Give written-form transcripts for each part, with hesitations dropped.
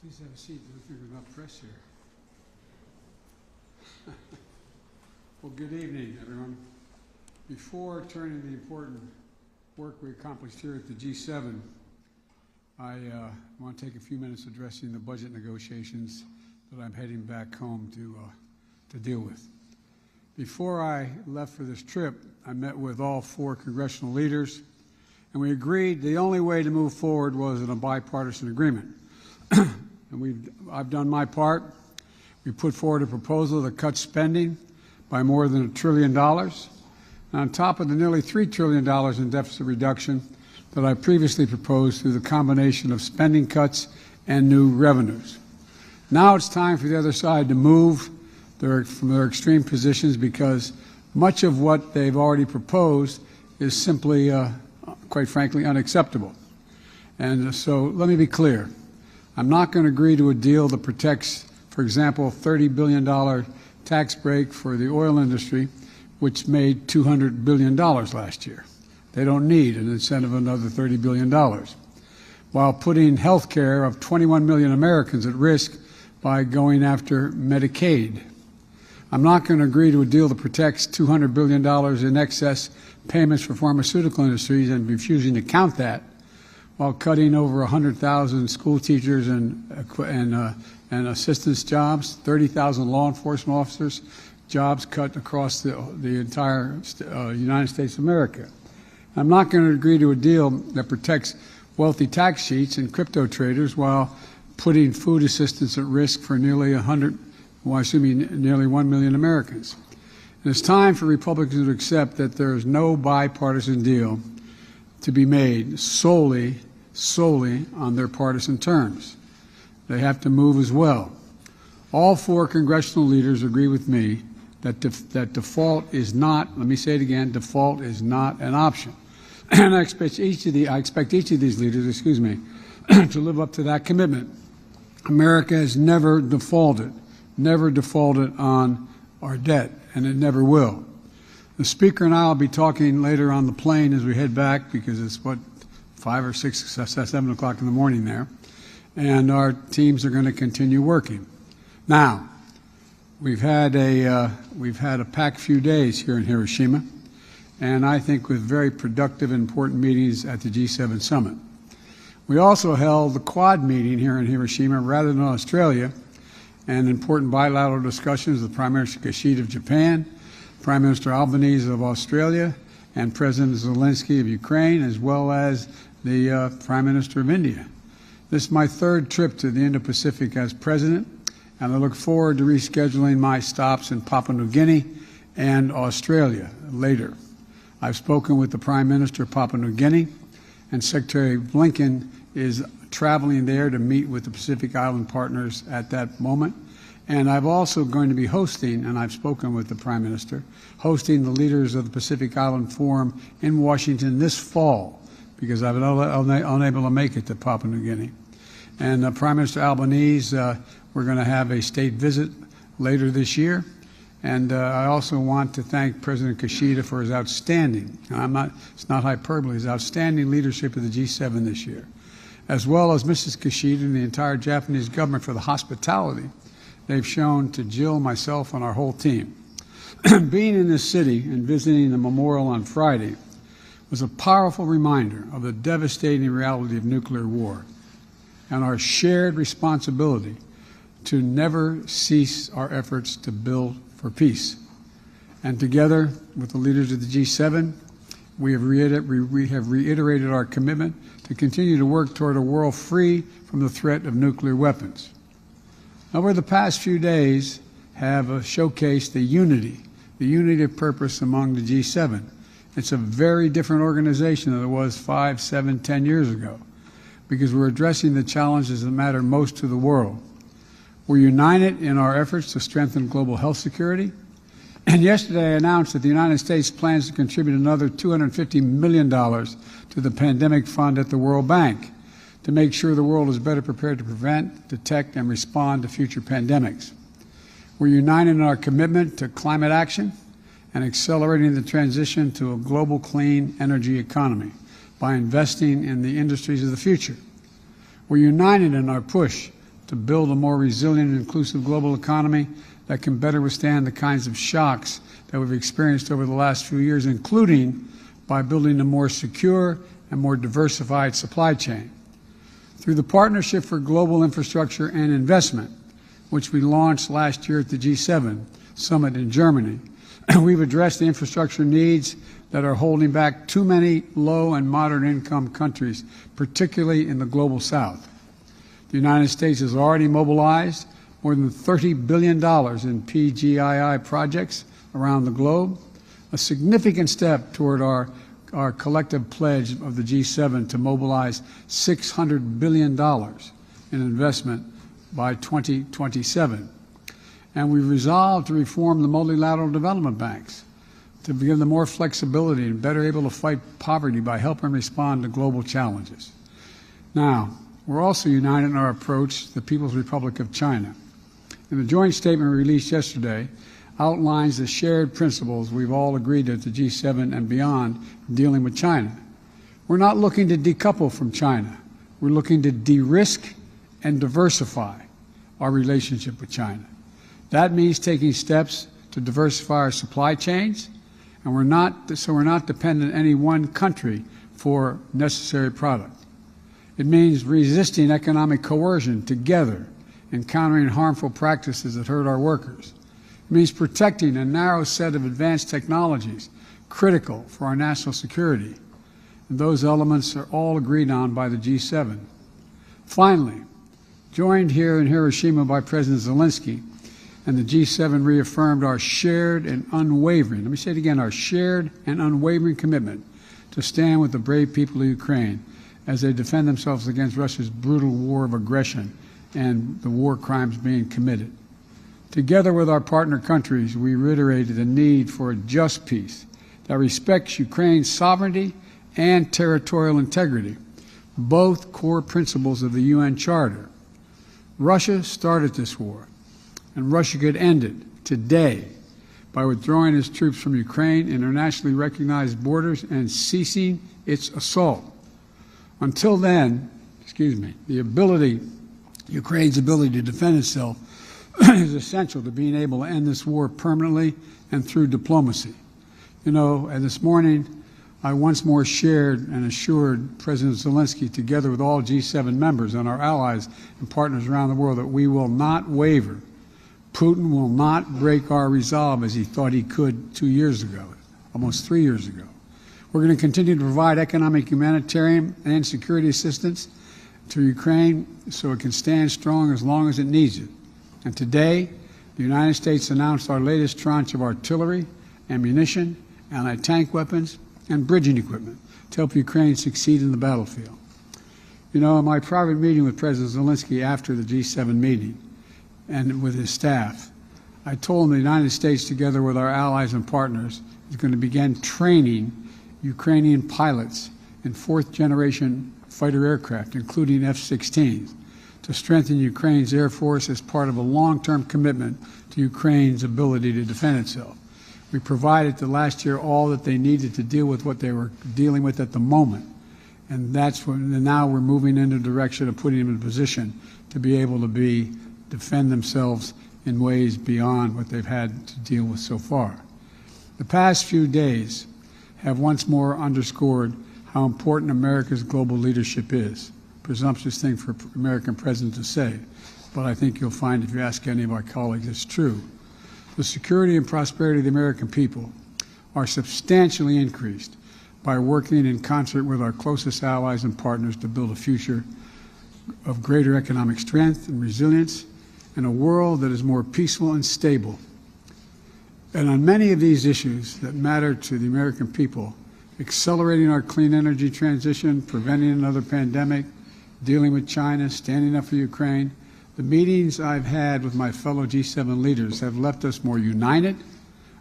Please have a seat. I don't think there's enough press here. Well, good evening, everyone. Before turning to the important work we accomplished here at the G7, I want to take a few minutes addressing the budget negotiations that I'm heading back home to deal with. Before I left for this trip, I met with all 4 congressional leaders, and we agreed the only way to move forward was in a bipartisan agreement. And I've done my part. We put forward a proposal to cut spending by more than $1 trillion, on top of the nearly $3 trillion in deficit reduction that I previously proposed through the combination of spending cuts and new revenues. Now it's time for the other side to move from their extreme positions, because much of what they've already proposed is simply, quite frankly, unacceptable. And so let me be clear. I'm not going to agree to a deal that protects, for example, a $30 billion tax break for the oil industry, which made $200 billion last year. They don't need an incentive of another $30 billion, while putting health care of 21 million Americans at risk by going after Medicaid. I'm not going to agree to a deal that protects $200 billion in excess payments for pharmaceutical industries and refusing to count that, while cutting over 100,000 school teachers and assistance jobs, 30,000 law enforcement officers, jobs cut across the entire United States of America. I'm not going to agree to a deal that protects wealthy tax cheats and crypto traders while putting food assistance at risk for nearly 1 million Americans. And it's time for Republicans to accept that there is no bipartisan deal to be made solely on their partisan terms. They have to move as well. All 4 congressional leaders agree with me that default is not, let me say it again, default is not an option. And I expect each of these leaders, to live up to that commitment. America has never defaulted on our debt, and it never will. The Speaker and I will be talking later on the plane as we head back, because it's 5 or 6, 7 o'clock in the morning there, and our teams are going to continue working. Now, we've had a packed few days here in Hiroshima, and I think with very productive and important meetings at the G7 summit. We also held the Quad meeting here in Hiroshima rather than Australia, and important bilateral discussions with Prime Minister Kishida of Japan, Prime Minister Albanese of Australia, and President Zelensky of Ukraine, as well as the Prime Minister of India. This is my 3rd trip to the Indo-Pacific as President, and I look forward to rescheduling my stops in Papua New Guinea and Australia later. I've spoken with the Prime Minister of Papua New Guinea, and Secretary Blinken is traveling there to meet with the Pacific Island partners at that moment. And I'm also going to be hosting, and I've spoken with the Prime Minister, hosting the leaders of the Pacific Island Forum in Washington this fall, because I've been unable to make it to Papua New Guinea. And Prime Minister Albanese, we're going to have a state visit later this year. And I also want to thank President Kishida for his outstanding, and it's not hyperbole, his outstanding leadership of the G7 this year, as well as Mrs. Kishida and the entire Japanese government for the hospitality they've shown to Jill, myself, and our whole team. Being in this city and visiting the memorial on Friday was a powerful reminder of the devastating reality of nuclear war and our shared responsibility to never cease our efforts to build for peace. And together with the leaders of the G7, we have reiterated our commitment to continue to work toward a world free from the threat of nuclear weapons. Over the past few days have showcased the unity of purpose among the G7. It's a very different organization than it was 5, 7, 10 years ago, because we're addressing the challenges that matter most to the world. We're united in our efforts to strengthen global health security. And yesterday I announced that the United States plans to contribute another $250 million to the pandemic fund at the World Bank to make sure the world is better prepared to prevent, detect, and respond to future pandemics. We're united in our commitment to climate action and accelerating the transition to a global clean energy economy by investing in the industries of the future. We're united in our push to build a more resilient and inclusive global economy that can better withstand the kinds of shocks that we've experienced over the last few years, including by building a more secure and more diversified supply chain. Through the Partnership for Global Infrastructure and Investment, which we launched last year at the G7 summit in Germany, we've addressed the infrastructure needs that are holding back too many low and moderate income countries, particularly in the global south. The United States has already mobilized more than $30 billion in PGII projects around the globe, a significant step toward our collective pledge of the G7 to mobilize $600 billion in investment by 2027. And we resolved to reform the multilateral development banks to give them more flexibility and better able to fight poverty by helping respond to global challenges. Now, we're also united in our approach to the People's Republic of China. And the joint statement released yesterday outlines the shared principles we've all agreed to at the G7 and beyond in dealing with China. We're not looking to decouple from China. We're looking to de-risk and diversify our relationship with China. That means taking steps to diversify our supply chains, and we're not dependent on any one country for necessary product. It means resisting economic coercion together and countering harmful practices that hurt our workers. It means protecting a narrow set of advanced technologies critical for our national security. And those elements are all agreed on by the G7. Finally, joined here in Hiroshima by President Zelensky, and the G7 reaffirmed our shared and unwavering, let me say it again, our shared and unwavering commitment to stand with the brave people of Ukraine as they defend themselves against Russia's brutal war of aggression and the war crimes being committed. Together with our partner countries, we reiterated the need for a just peace that respects Ukraine's sovereignty and territorial integrity, both core principles of the UN Charter. Russia started this war, and Russia could end it today by withdrawing its troops from Ukraine, internationally recognized borders, and ceasing its assault. Until then, Ukraine's ability to defend itself is essential to being able to end this war permanently and through diplomacy. You know, and this morning, I once more shared and assured President Zelensky, together with all G7 members and our allies and partners around the world, that we will not waver. Putin will not break our resolve as he thought he could 2 years ago, almost 3 years ago. We're going to continue to provide economic, humanitarian, and security assistance to Ukraine so it can stand strong as long as it needs it. And today, the United States announced our latest tranche of artillery, ammunition, anti-tank weapons, and bridging equipment to help Ukraine succeed in the battlefield. You know, in my private meeting with President Zelensky after the G7 meeting and with his staff, I told him the United States, together with our allies and partners, is going to begin training Ukrainian pilots in fourth-generation fighter aircraft, including F-16s, to strengthen Ukraine's Air Force as part of a long-term commitment to Ukraine's ability to defend itself. We provided the last year all that they needed to deal with what they were dealing with at the moment. And that's when now we're moving in the direction of putting them in a position to be able to defend themselves in ways beyond what they've had to deal with so far. The past few days have once more underscored how important America's global leadership is. Presumptuous thing for an American president to say, but I think you'll find if you ask any of our colleagues it's true. The security and prosperity of the American people are substantially increased by working in concert with our closest allies and partners to build a future of greater economic strength and resilience in a world that is more peaceful and stable. And on many of these issues that matter to the American people, accelerating our clean energy transition, preventing another pandemic, dealing with China, standing up for Ukraine, the meetings I've had with my fellow G7 leaders have left us more united,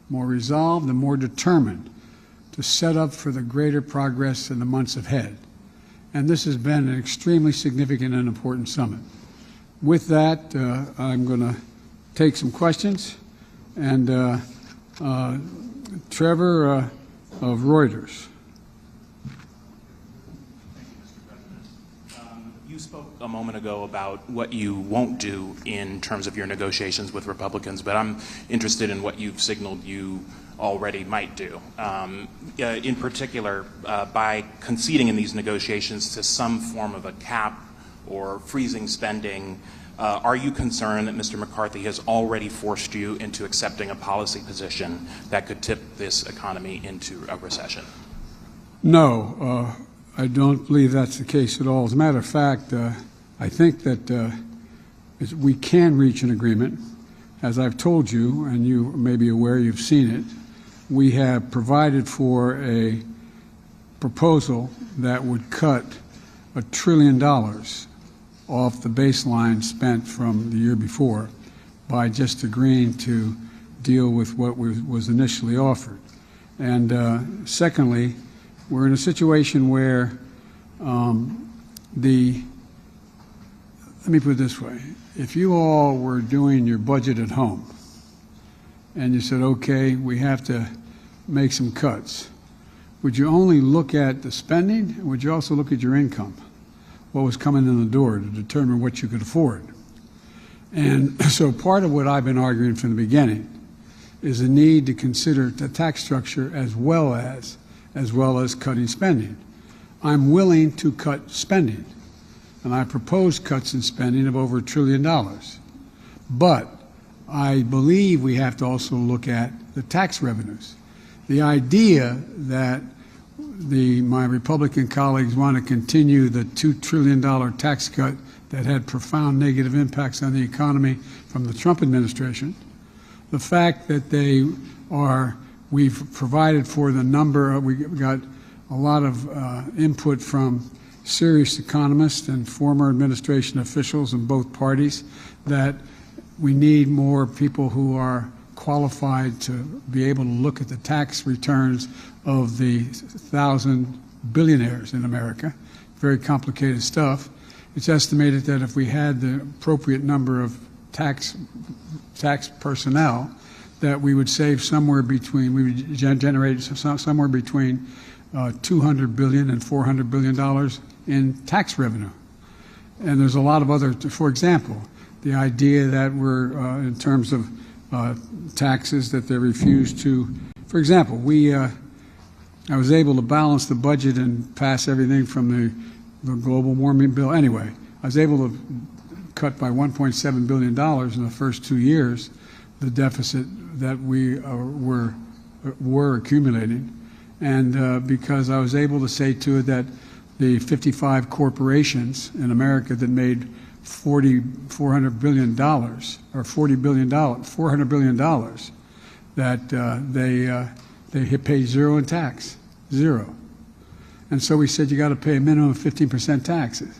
more resolved, and more determined to set up for the greater progress in the months ahead. And this has been an extremely significant and important summit. With that, I'm going to take some questions. And Trevor of Reuters. You You spoke a moment ago about what you won't do in terms of your negotiations with Republicans, but I'm interested in what you've signaled you already might do. In particular, by conceding in these negotiations to some form of a cap or freezing spending, are you concerned that Mr. McCarthy has already forced you into accepting a policy position that could tip this economy into a recession? No, I don't believe that's the case at all. As a matter of fact, I think that we can reach an agreement. As I've told you, and you may be aware, you've seen it, we have provided for a proposal that would cut $1 trillion off the baseline spent from the year before by just agreeing to deal with what was initially offered. And secondly, we're in a situation where let me put it this way. If you all were doing your budget at home and you said, okay, we have to make some cuts, would you only look at the spending, or would you also look at your income, what was coming in the door, to determine what you could afford? And so part of what I've been arguing from the beginning is the need to consider the tax structure as well as cutting spending. I'm willing to cut spending, and I propose cuts in spending of over $1 trillion. But I believe we have to also look at the tax revenues. The idea that my Republican colleagues want to continue the $2 trillion tax cut that had profound negative impacts on the economy from the Trump administration, the fact that we've provided for the number, we got a lot of input from serious economists and former administration officials in both parties that we need more people who are qualified to be able to look at the tax returns of the 1,000 billionaires in America. Very complicated stuff. It's estimated that if we had the appropriate number of tax personnel, that we would save somewhere between, we would generate somewhere between $200 billion and $400 billion in tax revenue. And there's a lot of other, for example, the idea that we're, in terms of taxes, that they refuse to, for example, I was able to balance the budget and pass everything from the global warming bill. Anyway, I was able to cut by $1.7 billion in the first 2 years the deficit that we were accumulating. And because I was able to say to it that the 55 corporations in America that made $400 billion, or $400 billion, that they pay zero in tax, zero. And so we said you got to pay a minimum of 15% taxes.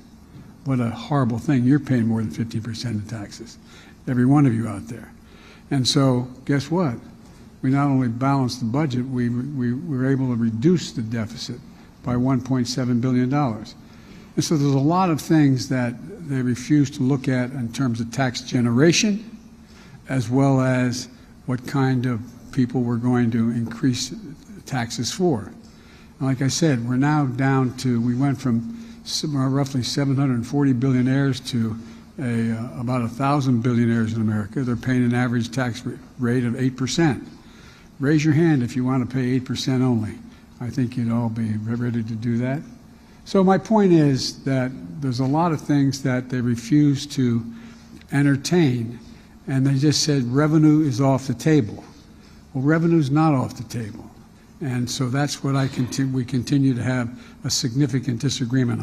What a horrible thing! You're paying more than 15% in taxes, every one of you out there. And so guess what? We not only balanced the budget, we were able to reduce the deficit by $1.7 billion. And so there's a lot of things that they refuse to look at in terms of tax generation, as well as what kind of people we're going to increase taxes for. And like I said, we're now down to, we went from roughly 740 billionaires to about 1,000 billionaires in America. They're paying an average tax rate of 8%. Raise your hand if you want to pay 8% only. I think you'd all be ready to do that. So my point is that there's a lot of things that they refuse to entertain, and they just said revenue is off the table. Well, revenue's not off the table. And so that's what we continue to have a significant disagreement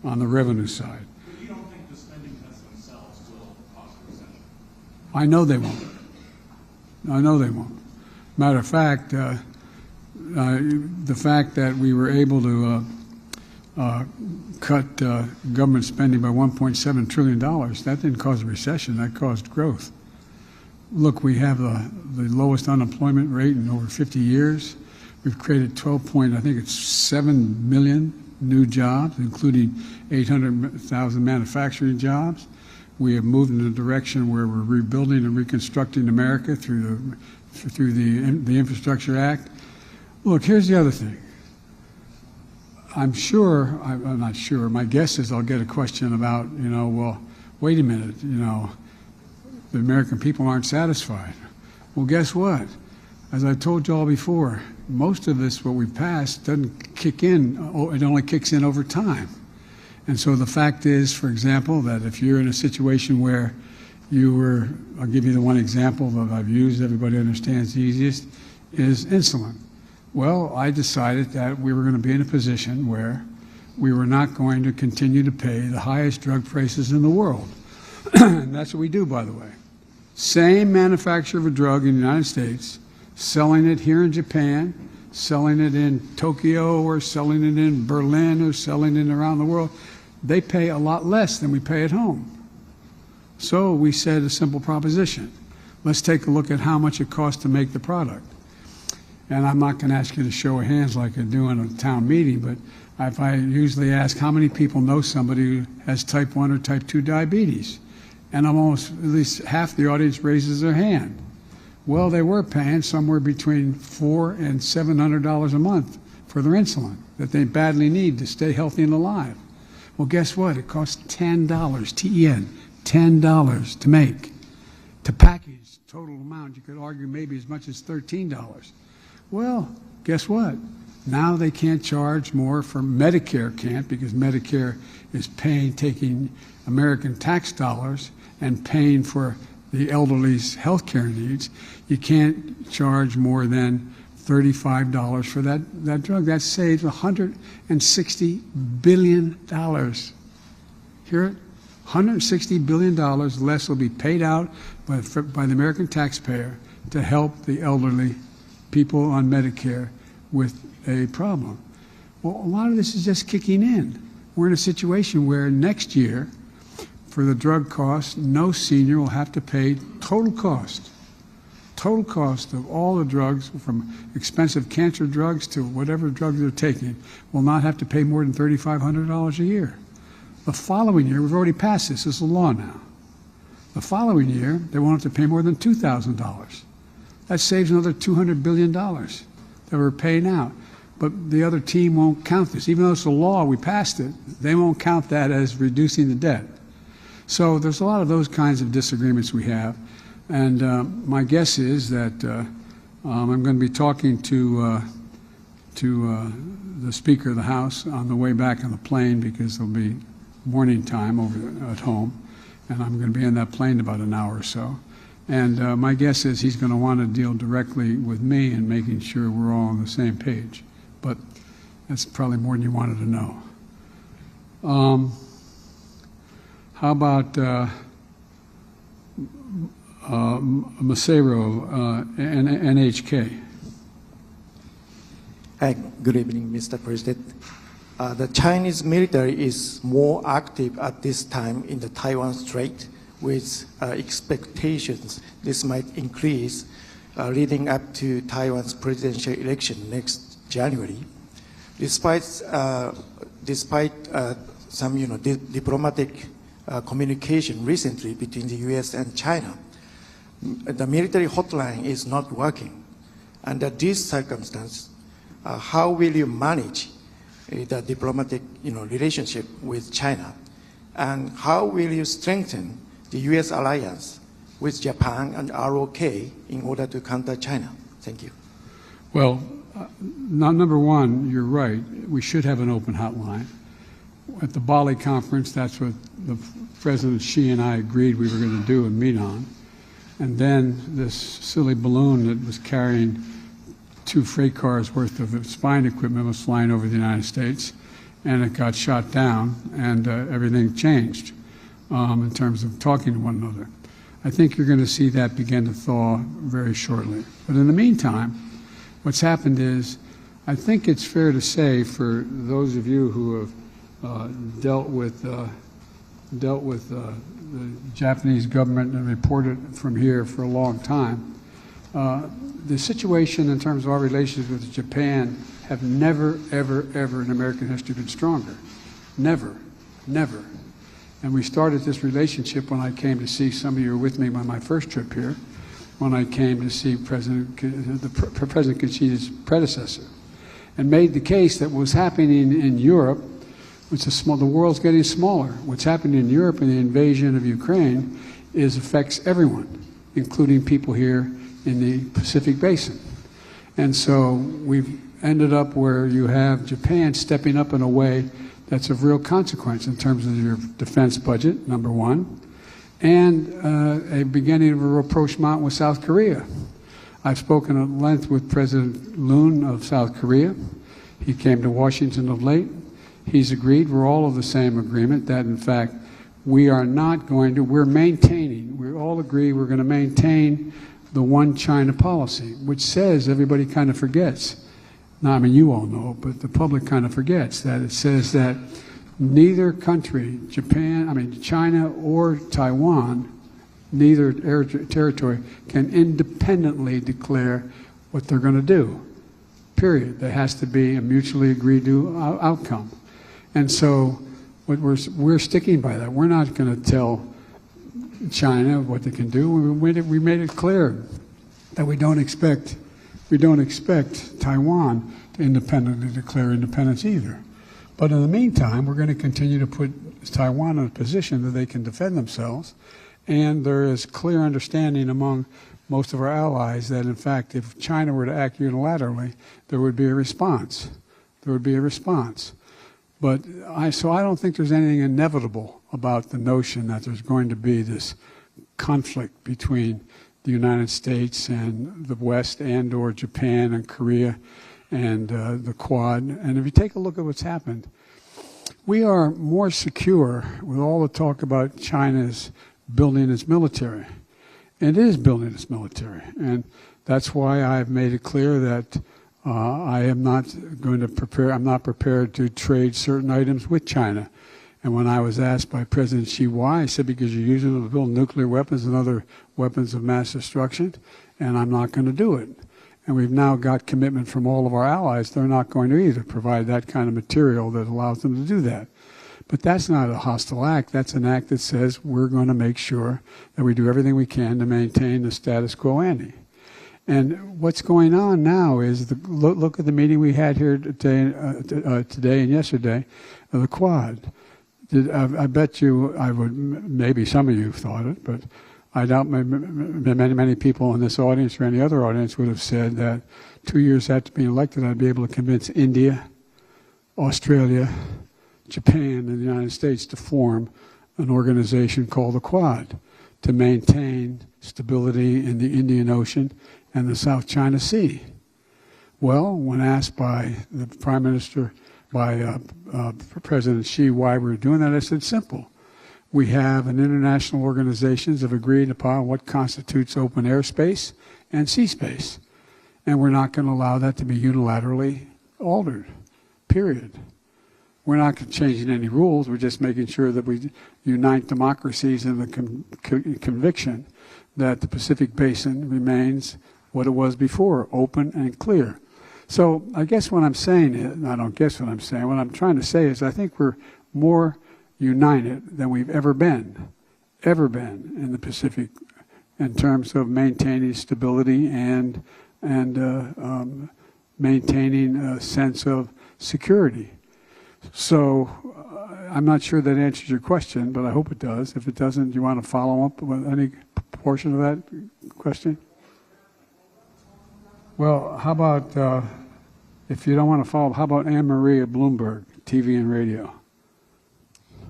on the revenue side. But you don't think the spending cuts themselves will cause a recession? I know they won't. I know they won't. Matter of fact, the fact that we were able to cut government spending by $1.7 trillion, that didn't cause a recession, that caused growth. Look, we have the lowest unemployment rate in over 50 years. We've created 7 million new jobs, including 800,000 manufacturing jobs. We have moved in a direction where we're rebuilding and reconstructing America through the Infrastructure Act. Look, here's the other thing. I'm sure, I'm not sure, my guess is I'll get a question about, well, wait a minute, the American people aren't satisfied. Well, guess what? As I told you all before, most of this, what we've passed, doesn't kick in, it only kicks in over time. And so the fact is, for example, that if you're in a situation where I'll give you the one example that I've used, everybody understands the easiest, is insulin. Well, I decided that we were going to be in a position where we were not going to continue to pay the highest drug prices in the world. And that's what we do, by the way. Same manufacturer of a drug in the United States, selling it here in Japan, selling it in Tokyo, or selling it in Berlin, or selling it around the world. They pay a lot less than we pay at home. So we said a simple proposition. Let's take a look at how much it costs to make the product. And I'm not going to ask you to show of hands like I do in a town meeting, but if I usually ask how many people know somebody who has type 1 or type 2 diabetes, and almost at least half the audience raises their hand. Well, they were paying somewhere between $400 and $700 a month for their insulin that they badly need to stay healthy and alive. Well, guess what? It costs $10, T-E-N, $10 to make, to package. Total amount, you could argue maybe as much as $13. Well, guess what? Now they can't charge more for Medicare can't, because Medicare is taking American tax dollars and paying for the elderly's health care needs. You can't charge more than $35 for that drug. That saves $160 billion. Hear it? $160 billion less will be paid out by the American taxpayer to help the elderly people on Medicare with a problem. Well, a lot of this is just kicking in. We're in a situation where next year, for the drug cost, no senior will have to pay total cost of all the drugs, from expensive cancer drugs to whatever drugs they're taking, will not have to pay more than $3,500 a year. The following year, we've already passed this is a law now. The following year, they won't have to pay more than $2,000. That saves another $200 billion that we're paying out. But the other team won't count this. Even though it's a law, we passed it, they won't count that as reducing the debt. So there's a lot of those kinds of disagreements we have. And my guess is that I'm going to be talking to the Speaker of the House on the way back on the plane, because there'll be morning time over at home, and I'm going to be in that plane about an hour or so. And my guess is he's going to want to deal directly with me and making sure we're all on the same page. But that's probably more than you wanted to know. How about Masairo, NHK? Hi, good evening, Mr. President. The Chinese military is more active at this time in the Taiwan Strait, with expectations this might increase leading up to Taiwan's presidential election next January. Despite some diplomatic communication recently between the U.S. and China, the military hotline is not working. Under these circumstances, how will you manage the diplomatic relationship with China, and how will you strengthen the U.S. alliance with Japan and ROK in order to counter China? Thank you. Well, number one, you're right. We should have an open hotline. At the Bali conference, that's what the President Xi and I agreed we were going to do and meet on. And then this silly balloon that was carrying 2 freight cars worth of spine equipment was flying over the United States, and it got shot down, and everything changed in terms of talking to one another. I think you're going to see that begin to thaw very shortly. But in the meantime, what's happened is, I think it's fair to say, for those of you who have dealt with the Japanese government and reported from here for a long time, the situation in terms of our relations with Japan have never, ever, ever in American history been stronger. Never, never. And we started this relationship when I came to see, some of you were with me on my first trip here, when I came to see President Kishida's predecessor. and made the case that what's happening in Europe, the world's getting smaller. What's happening in Europe in the invasion of Ukraine affects everyone, including people here in the Pacific Basin. And so we've ended up where you have Japan stepping up in a way that's of real consequence in terms of your defense budget, number one, and a beginning of a rapprochement with South Korea. I've spoken at length with President Moon of South Korea. He came to Washington of late. He's agreed, we're all of the same agreement, that in fact we are not going to, we're maintaining, we all agree we're going to maintain the one China policy, which says, everybody kind of forgets, now I mean you all know, but the public kind of forgets that it says that neither country, China or Taiwan, neither territory can independently declare what they're going to do, period. There has to be a mutually agreed to outcome. And so what we're sticking by that. We're not going to tell China what they can do. We made it clear that we don't expect Taiwan to independently declare independence either. But in the meantime, we're going to continue to put Taiwan in a position that they can defend themselves. And there is clear understanding among most of our allies that, in fact, if China were to act unilaterally, there would be a response. There would be a response. But so I don't think there's anything inevitable about the notion that there's going to be this conflict between the United States and the West and or Japan and Korea and the Quad. And if you take a look at what's happened, we are more secure with all the talk about China's building its military. It is building its military. And that's why I've made it clear that I am not going to I'm not prepared to trade certain items with China. And when I was asked by President Xi why, I said, because you're using them to build nuclear weapons and other weapons of mass destruction, and I'm not going to do it. And we've now got commitment from all of our allies. They're not going to either provide that kind of material that allows them to do that. But that's not a hostile act. That's an act that says we're going to make sure that we do everything we can to maintain the status quo ante. And what's going on now is, look at the meeting we had here today and yesterday, the Quad. I bet you, maybe some of you thought it, but I doubt many people in this audience or any other audience would have said that 2 years after being elected, I'd be able to convince India, Australia, Japan, and the United States to form an organization called the Quad to maintain stability in the Indian Ocean and the South China Sea. Well, when asked by the Prime Minister, by President Xi why we're doing that, I said, simple. We have an international organizations have agreed upon what constitutes open airspace and sea space. And we're not going to allow that to be unilaterally altered, period. We're not changing any rules. We're just making sure that we unite democracies in the conviction that the Pacific Basin remains what it was before, open and clear. So I guess what I'm saying is, I don't guess what I'm saying, what I'm trying to say is I think we're more united than we've ever been in the Pacific in terms of maintaining stability and maintaining a sense of security. So I'm not sure that answers your question, but I hope it does. If it doesn't, do you want to follow up with any portion of that question? Well, how about, if you don't want to follow, how about Anne-Marie at Bloomberg, TV and radio?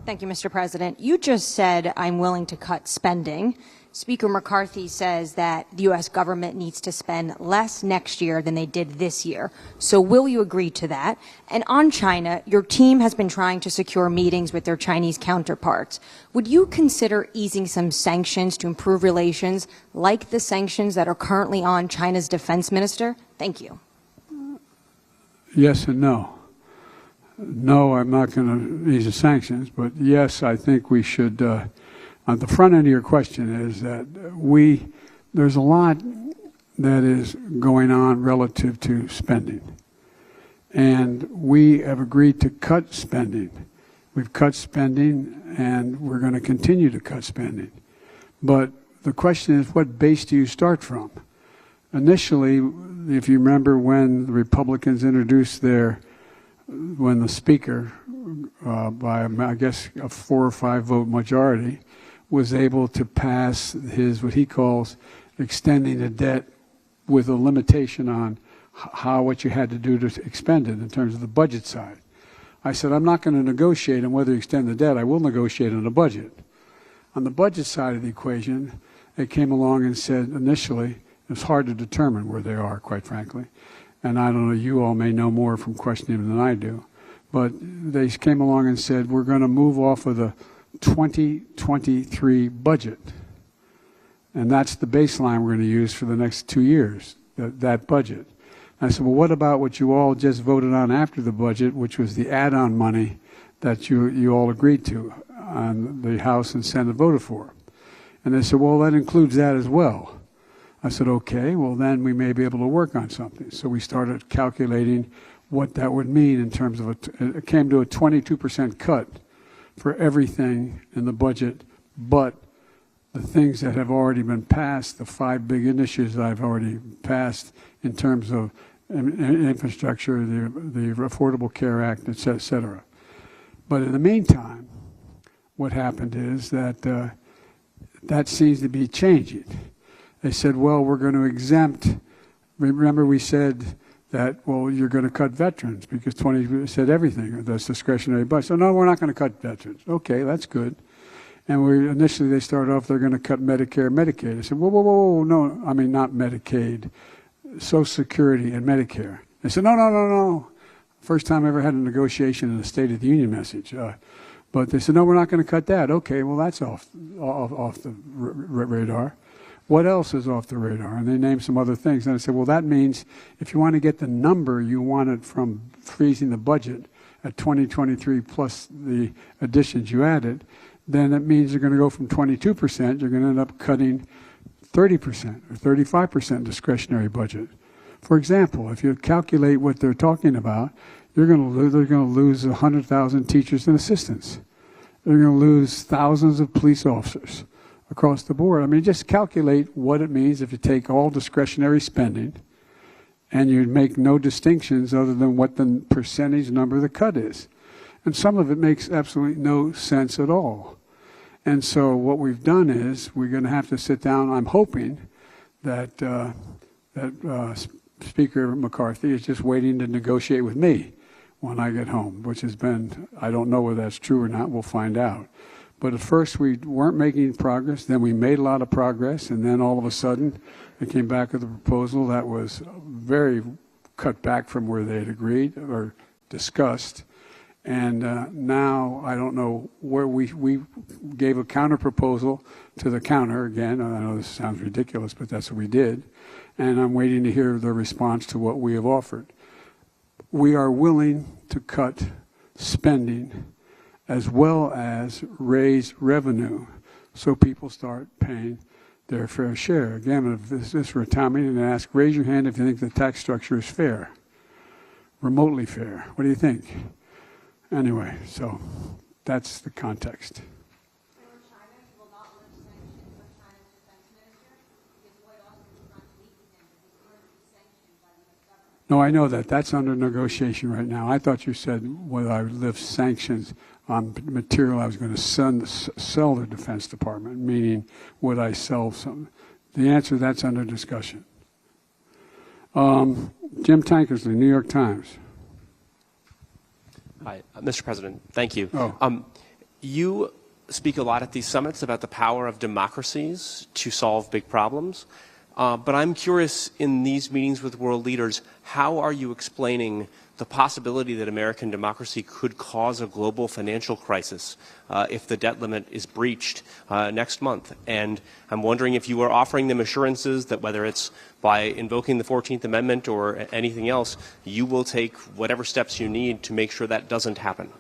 Thank you, Mr. President. You just said, I'm willing to cut spending. Speaker McCarthy says that the U.S. government needs to spend less next year than they did this year. So will you agree to that? And on China, your team has been trying to secure meetings with their Chinese counterparts. Would you consider easing some sanctions to improve relations, like the sanctions that are currently on China's defense minister? Thank you. Yes and no. No, I'm not going to ease the sanctions, but yes, I think we should. On the front end of your question is that there's a lot that is going on relative to spending. And we have agreed to cut spending. We've cut spending and we're going to continue to cut spending. But the question is, what base do you start from? initially, if you remember when the Republicans introduced when the Speaker, by I guess a 4 or 5 vote majority, was able to pass what he calls extending the debt with a limitation on what you had to do to expend it in terms of the budget side. I said, I'm not going to negotiate on whether you extend the debt. I will negotiate on the budget. On the budget side of the equation, they came along and said initially, it's hard to determine where they are, quite frankly. And I don't know, you all may know more from questioning them than I do. But they came along and said, we're going to move off of the 2023 budget. And that's the baseline we're going to use for the next 2 years, that budget. And I said, well, what about what you all just voted on after the budget, which was the add-on money that you all agreed to, and the House and Senate voted for? And they said, well, that includes that as well. I said, okay, well, then we may be able to work on something. So we started calculating what that would mean in terms of it came to a 22% cut for everything in the budget, but the things that have already been passed, the 5 big initiatives that I've already passed in terms of infrastructure, the Affordable Care Act, et cetera. But in the meantime, what happened is that that seems to be changing. They said, well, we're going to exempt. Remember we said that, well, you're going to cut veterans because 20 said everything, that's discretionary budget. So no, we're not going to cut veterans. Okay, that's good. And initially they started off, they're going to cut Medicare, Medicaid. I said, whoa, whoa, whoa, whoa, no, I mean, not Medicaid, Social Security and Medicare. They said, no, no, no, no. First time I ever had a negotiation in a State of the Union message. But they said, no, we're not going to cut that. Okay, well, that's off the radar. What else is off the radar? And they named some other things. And I said, well, that means if you want to get the number you wanted from freezing the budget at 2023 plus the additions you added, then it means you're going to go from 22%, you're going to end up cutting 30% or 35% discretionary budget. For example, if you calculate what they're talking about, they're going to lose 100,000 teachers and assistants. They're going to lose thousands of police officers across the board. I mean, just calculate what it means if you take all discretionary spending and you make no distinctions other than what the percentage number of the cut is. And some of it makes absolutely no sense at all. And so what we've done is we're going to have to sit down. I'm hoping that Speaker McCarthy is just waiting to negotiate with me when I get home, which has been, I don't know whether that's true or not. We'll find out. But at first we weren't making progress. Then we made a lot of progress. And then all of a sudden they came back with a proposal that was very cut back from where they had agreed or discussed. And now I don't know where we gave a counter proposal to the counter again. I know this sounds ridiculous, but that's what we did. And I'm waiting to hear the response to what we have offered. We are willing to cut spending as well as raise revenue so people start paying their fair share. Again, if this is for a town meeting, and ask, raise your hand if you think the tax structure is fair, remotely fair. What do you think? Anyway, so that's the context. No, I know that. That's under negotiation right now. I thought you said whether I would lift sanctions on material I was going to sell the Defense Department, meaning would I sell some? The answer, that's under discussion. Jim Tankersley, New York Times. Hi, Mr. President, thank you. Oh. You speak a lot at these summits about the power of democracies to solve big problems. But I'm curious, in these meetings with world leaders, how are you explaining the possibility that American democracy could cause a global financial crisis if the debt limit is breached next month? And I'm wondering if you are offering them assurances that whether it's by invoking the 14th Amendment or anything else, you will take whatever steps you need to make sure that doesn't happen.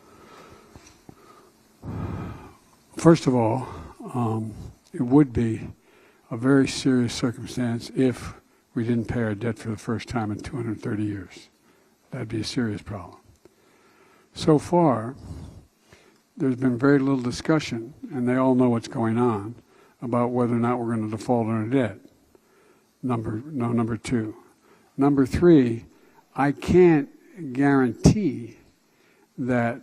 First of all, it would be a very serious circumstance if we didn't pay our debt for the first time in 230 years. That'd be a serious problem. So far, there's been very little discussion, and they all know what's going on, about whether or not we're going to default on our debt. Number two. Number three, I can't guarantee that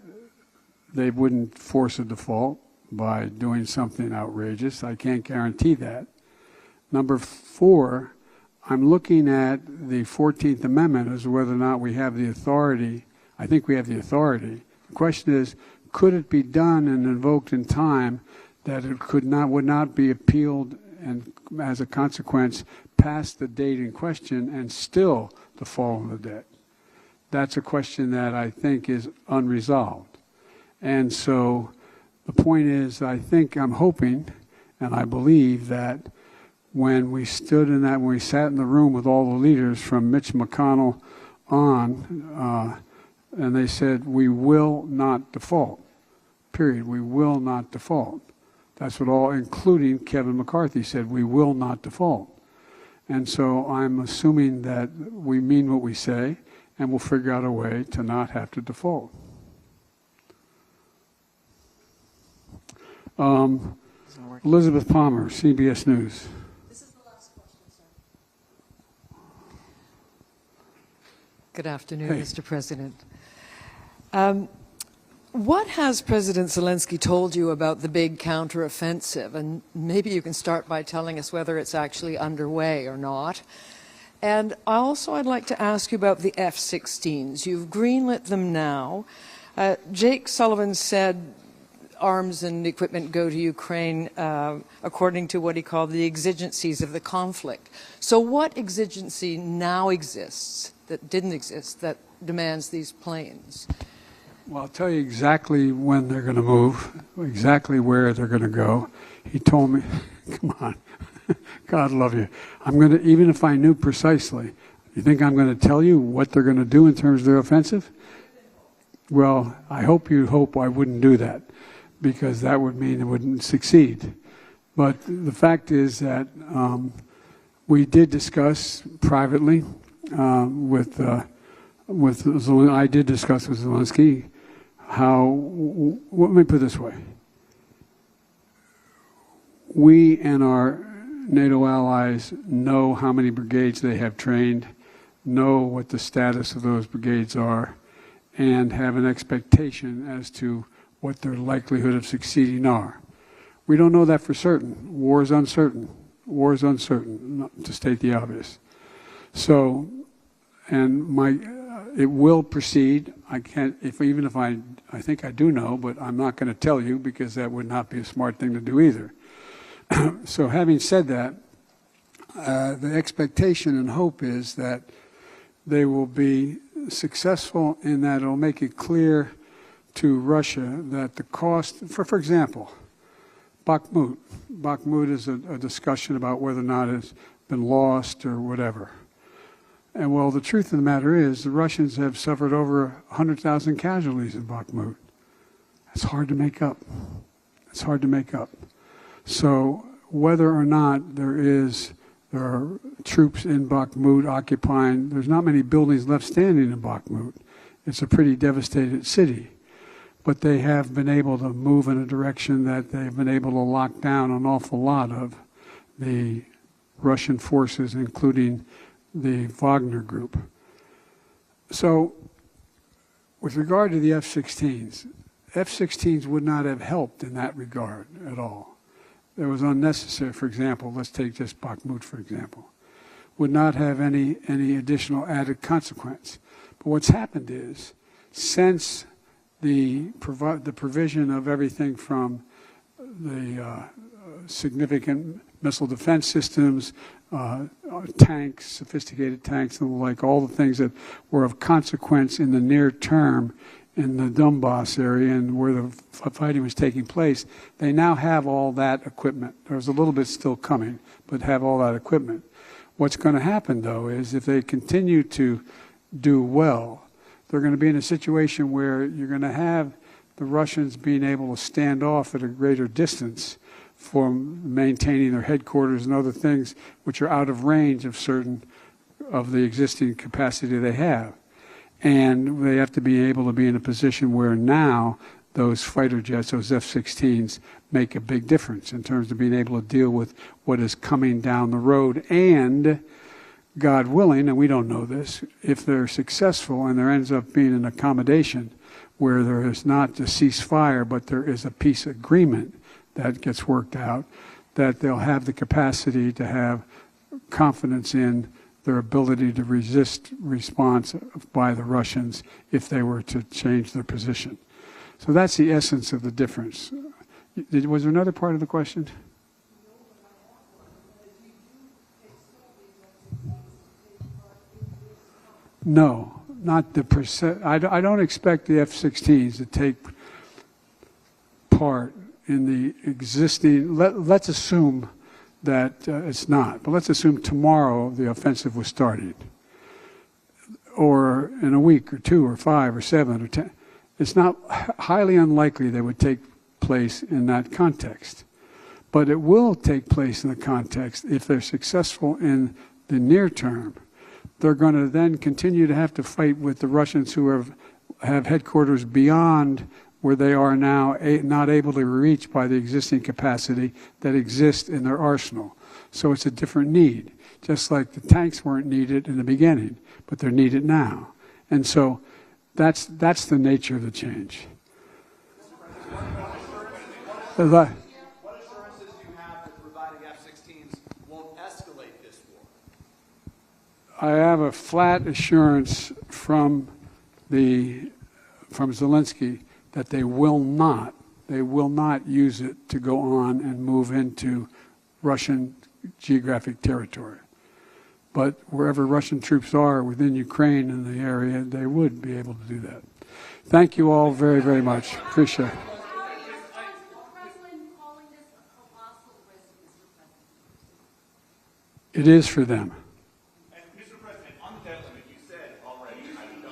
they wouldn't force a default by doing something outrageous. I can't guarantee that. Number four, I'm looking at the 14th Amendment as whether or not we have the authority. I think we have the authority. The question is, could it be done and invoked in time that it would not be appealed and as a consequence past the date in question and still default on the debt? That's a question that I think is unresolved. And so the point is, I'm hoping and I believe that when we sat in the room with all the leaders from Mitch McConnell on, and they said, we will not default, period. We will not default. That's what all, including Kevin McCarthy, said, we will not default. And so I'm assuming that we mean what we say, and we'll figure out a way to not have to default. Elizabeth Palmer, CBS News. This is the last question, sir. Good afternoon, Hey. Mr. President. What has President Zelensky told you about the big counteroffensive? And maybe you can start by telling us whether it's actually underway or not. And I'd like to ask you about the F-16s. You've greenlit them now. Jake Sullivan said arms and equipment go to Ukraine according to what he called the exigencies of the conflict. So what exigency now exists that didn't exist that demands these planes? Well, I'll tell you exactly when they're going to move, exactly where they're going to go. He told me, come on, God love you. Even if I knew precisely, you think I'm going to tell you what they're going to do in terms of their offensive? Well, I hope I wouldn't do that, because that would mean it wouldn't succeed. But the fact is that we did discuss privately I did discuss with Zelensky let me put it this way. We and our NATO allies know how many brigades they have trained, know what the status of those brigades are, and have an expectation as to what their likelihood of succeeding are. We don't know that for certain. War is uncertain. War is uncertain, to state the obvious. So, it will proceed. I can't, even if I think I do know, but I'm not going to tell you because that would not be a smart thing to do either. So having said that, the expectation and hope is that they will be successful in that it'll make it clear to Russia that the cost, for example, Bakhmut. Bakhmut is a discussion about whether or not it's been lost or whatever. And well, the truth of the matter is the Russians have suffered over 100,000 casualties in Bakhmut. It's hard to make up. It's hard to make up. So whether or not there are troops in Bakhmut occupying, there's not many buildings left standing in Bakhmut. It's a pretty devastated city. But they have been able to move in a direction that they've been able to lock down an awful lot of the Russian forces, including the Wagner group. So with regard to the F-16s, F-16s would not have helped in that regard at all. It was unnecessary. For example, let's take just Bakhmut, for example. Would not have any additional added consequence. But what's happened is, since the provision of everything from the significant missile defense systems, tanks, sophisticated tanks, and like all the things that were of consequence in the near term in the Donbass area and where the fighting was taking place, they now have all that equipment. There's a little bit still coming, but have all that equipment. What's going to happen, though, is if they continue to do well, they're going to be in a situation where you're going to have the Russians being able to stand off at a greater distance from maintaining their headquarters and other things which are out of range of certain of the existing capacity they have. And they have to be able to be in a position where now those fighter jets, those F-16s, make a big difference in terms of being able to deal with what is coming down the road. And God willing, and we don't know this, if they're successful and there ends up being an accommodation where there is not a ceasefire, but there is a peace agreement that gets worked out, that they'll have the capacity to have confidence in their ability to resist response by the Russians if they were to change their position. So that's the essence of the difference. Was there another part of the question? No, not the percent. I don't expect the F-16s to take part in the existing. Let's assume that it's not, but let's assume tomorrow the offensive was started, or in a week or 2 or 5 or 7 or 10. It's not highly unlikely they would take place in that context, but it will take place in the context if they're successful in the near term. They're going to then continue to have to fight with the Russians who have headquarters beyond where they are now, not able to reach by the existing capacity that exists in their arsenal. So it's a different need, just like the tanks weren't needed in the beginning, but they're needed now. And so that's the nature of the change. What assurances do you have that providing F-16s won't escalate this war? I have a flat assurance from Zelensky that they will not use it to go on and move into Russian geographic territory. But wherever Russian troops are within Ukraine and the area, they would be able to do that. Thank you all very, very much. Appreciate it. It is for them. And Mr. President, on the debt limit, you said already, I've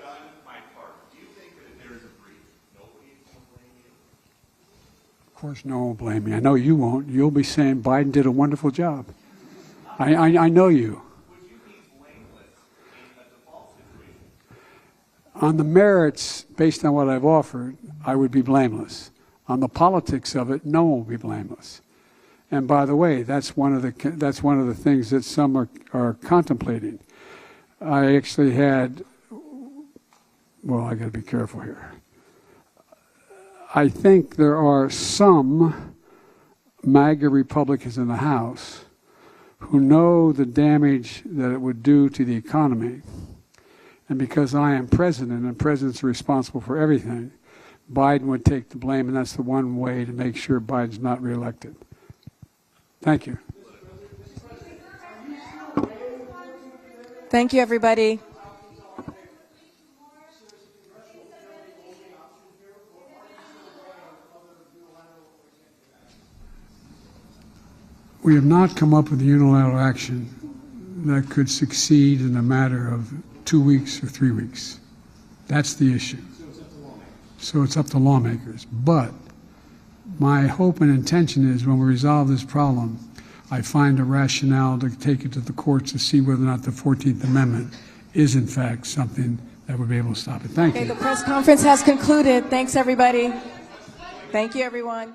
done my part. Do you think that if there is a breach, nobody will blame you? Of course, no one will blame me. I know you won't. You'll be saying Biden did a wonderful job. I know you. Would you be blameless in a default situation? On the merits, based on what I've offered, I would be blameless. On the politics of it, no one will be blameless. And by the way, that's one of the things that some are contemplating. I actually had, well, I got to be careful here. I think there are some MAGA Republicans in the House who know the damage that it would do to the economy. And because I am president and presidents are responsible for everything, Biden would take the blame, and that's the one way to make sure Biden's not reelected. Thank you. Thank you, everybody. We have not come up with a unilateral action that could succeed in a matter of 2 weeks or 3 weeks. That's the issue. So it's up to lawmakers. But my hope and intention is when we resolve this problem, I find a rationale to take it to the courts to see whether or not the 14th Amendment is in fact something that would be able to stop it. Thank you. The press conference has concluded. Thanks, everybody. Thank you, everyone.